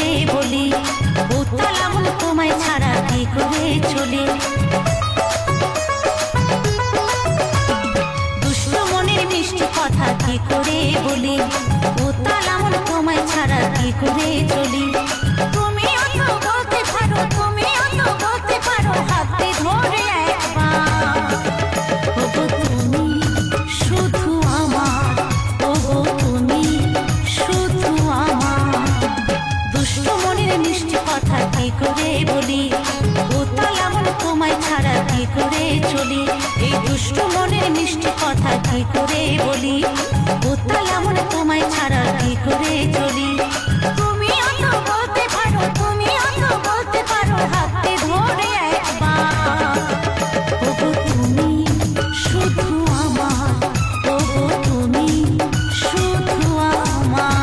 করে বলি, উত্তাল আমল তোমায় ছাড়া কি করে চলি। দুষ্ট মনের মিষ্টি কথা কি করে বলি, উত্তাল আমল তোমায় ছাড়া কি করে চলি। তুমি অত বলতে পারো, তুমি অত বলতে পারো, হাতে ধরে একবার। ওগো তুমি শুধু আমার, ওগো তুমি শুধু আমার। দুষ্ট মনের মিষ্টি কথা কি করে বলি, উত্তাল আমল তোমায় ছাড়া কি করে চলি। এই দুষ্ট মনের মিষ্টি কথা কি করে বলি, উত্তাল আমল তোমায় ছাড়া কি করে চলি। তুমি অত বলতে পারো, তুমি অত বলতে পারো, হাতে ধরে একবার। ওগো তুমি শুধু আমার, ওগো তুমি শুধু আমার।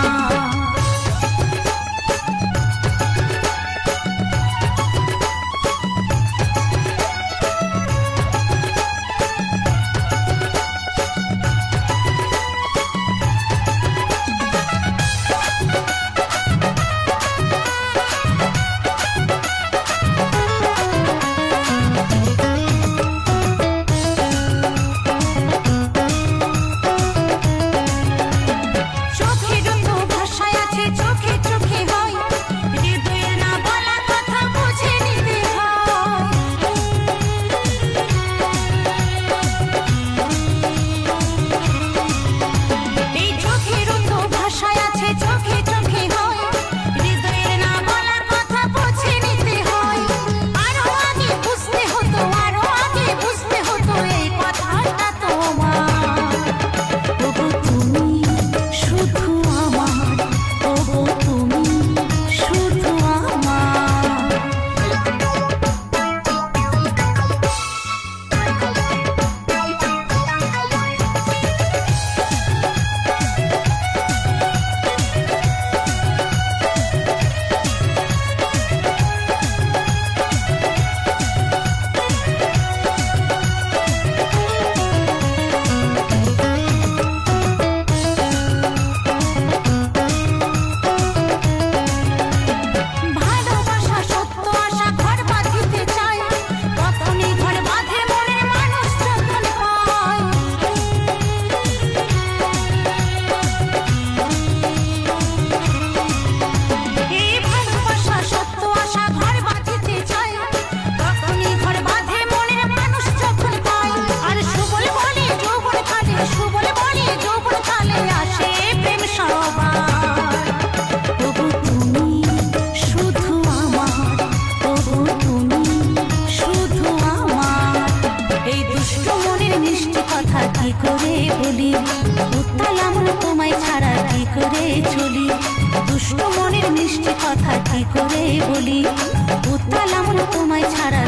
উত্তাল আমল তোমায় ছাড়া কি করে চলি। দুষ্ট মনের মিষ্টি কথা কি করে বলি, উত্তাল আমল তোমায় ছাড়া